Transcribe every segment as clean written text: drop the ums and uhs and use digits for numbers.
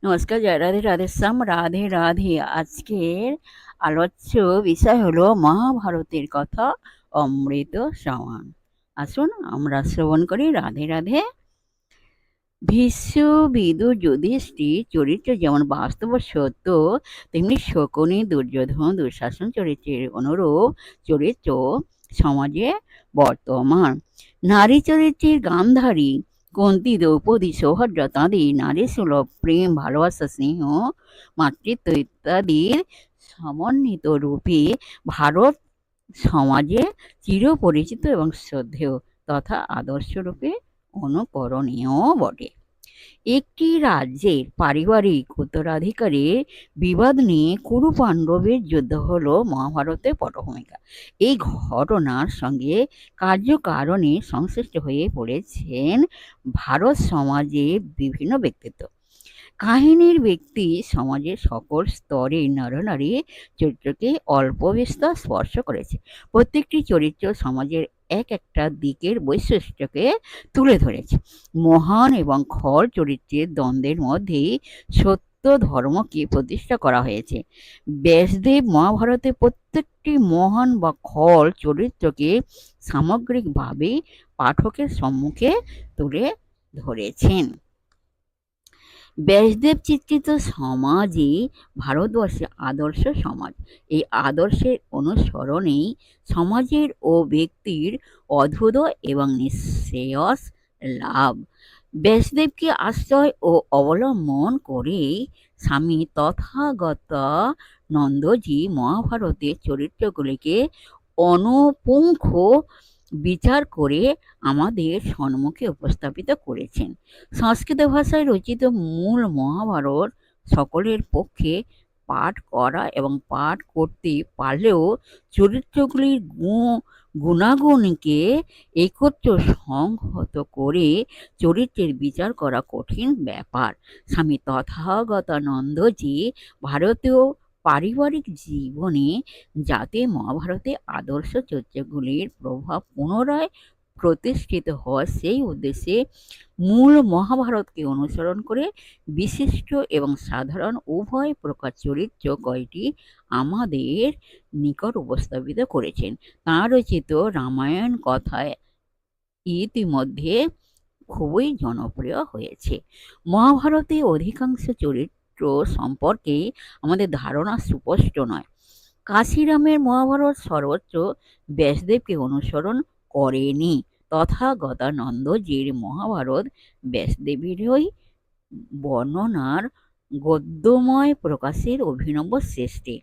নমস্কার, জয় রাধে রাধে শ্যাম, রাধে রাধে। আজকের আলোচ্য বিষয় হলো মহাভারতের কথা, অমৃত সমান। আসুন আমরা শ্রবণ করি। রাধে রাধে। ভীষ্ম, বিদুর, যুধিষ্ঠির চরিত্র যেমন বাস্তব সত্য, তেমনি শকুনি, দুর্যোধন, দুঃশাসন চরিত্রের অনুরূপ চরিত্র সমাজে বর্তমান। নারী চরিত্রের গান্ধারী, কুন্তী, দ্রৌপদী, সৌভদ্রা তাঁদের নারী সুলভ প্রেম, ভালোবাসা, স্নেহ, মাতৃত্ব ইত্যাদির সমন্বিত রূপে ভারত সমাজে চিরপরিচিত এবং শ্রদ্ধেয় তথা আদর্শরূপে অনুকরণীয় বটে। একটি রাজ্যের পারিবারিক উত্তরাধিকারের বিবাদ নিয়ে কুরু পাণ্ডবের যুদ্ধ হল মহাভারতের পটভূমিকা। এই ঘটনার সঙ্গে কার্যকারণে সংশ্লিষ্ট হয়ে পড়েছেন ভারত সমাজের বিভিন্ন ব্যক্তিত্ব। কাহিনীর ব্যক্তি সমাজের সকল স্তরের নরনারী চরিত্রকে অল্প বিস্তর স্পর্শ করেছে। প্রত্যেকটি চরিত্র সমাজের এক একটা দিকের বৈশিষ্ট্যকে তুলে ধরেছে। মহান এবং খল চরিত্রের দ্বন্দ্বের মধ্যেই সত্য ধর্মকে প্রতিষ্ঠা করা হয়েছে। ব্যাসদেব মহাভারতে প্রত্যেকটি মহান বা খল চরিত্রকে সামগ্রিকভাবে পাঠকের সম্মুখে তুলে ধরেছেন। ব্যাসদেব চিত্রিত সমাজই ভারতবর্ষের আদর্শ সমাজ। এই আদর্শের অনুসরণেই সমাজের ও ব্যক্তির অভ্যুদয় এবং নিঃশ্রেয়স লাভ। ব্যাসদেবকে আশ্রয় ও অবলম্বন করেই স্বামী তথাগতানন্দজি মহাভারতের চরিত্রগুলিকে অনুপুঙ্খ বিচার করে আমাদের সম্মুখে উপস্থাপিত করেছেন। সংস্কৃত ভাষায় রচিত মূল মহাভারত সকলের পক্ষে পাঠ করা এবং পাঠ করতে পারলেও চরিত্রগুলির গুণাগুণকে একত্র সংহত করে চরিত্রের বিচার করা কঠিন ব্যাপার। স্বামী তথাগতানন্দজি ভারতীয় পারিবারিক জীবনে যাতে মহাভারতে আদর্শ চরিত্রগুলির প্রভাব পুনরায় প্রতিষ্ঠিত হয় সেই উদ্দেশ্যে মূল মহাভারতকে অনুসরণ করে বিশিষ্ট এবং সাধারণ উভয় প্রকার চরিত্র কয়টি আমাদের নিকট উপস্থাপিত করেছেন। তাঁর রচিত রামায়ণ কথায় ইতিমধ্যে খুবই জনপ্রিয় হয়েছে। মহাভারতে অধিকাংশ চরিত্র সম্পর্কে আমাদের ধারণা সুস্পষ্ট নয়। কাশিরামের মহাভারত সর্বোচ্চ ব্যাসদেবকে অনুসরণ করেনি। তথাগতানন্দজির মহাভারত ব্যাসদেবেরই বর্ণনার গদ্যময় প্রকাশের অভিনব সৃষ্টি।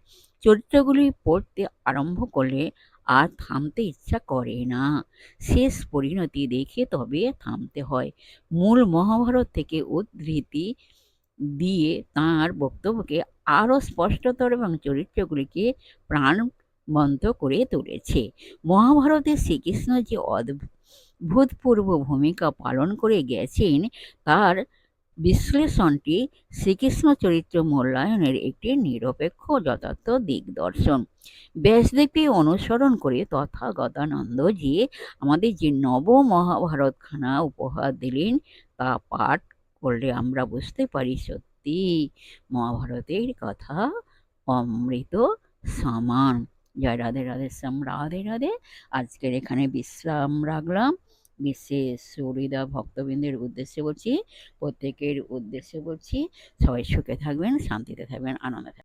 চরিত্রগুলি পড়তে আরম্ভ করলে আর থামতে ইচ্ছা করে না। শেষ পরিণতি দেখে তবে থামতে হয়। মূল মহাভারত থেকে উদ্ধৃতি দিয়ে তাঁর বক্তব্যকে আরও স্পষ্টতর এবং চরিত্রগুলিকে প্রাণবন্ত করে তুলেছে। মহাভারতে শ্রীকৃষ্ণ যে অভূতপূর্ব ভূমিকা পালন করে গেছেন তার বিশ্লেষণটি শ্রীকৃষ্ণ চরিত্র মূল্যায়নের একটি নিরপেক্ষ যথার্থ দিগদর্শন। ব্যাসদেবকে অনুসরণ করে তথাগতানন্দজি আমাদের যে নব মহাভারতখানা উপহার দিলেন তা পাঠ করলে আমরা বুঝতে পারি সত্যি মহাভারতের কথা অমৃত সমান। জয় রাধে রাধে শ্যাম, রাধে রাধে। আজকের এখানে বিশ্রাম রাখলাম। বিশেষ সুহৃদা ভক্তবৃন্দের উদ্দেশ্যে বলছি, প্রত্যেকের উদ্দেশ্যে বলছি, সবাই সুখে থাকবেন, শান্তিতে থাকবেন, আনন্দে থাকবেন।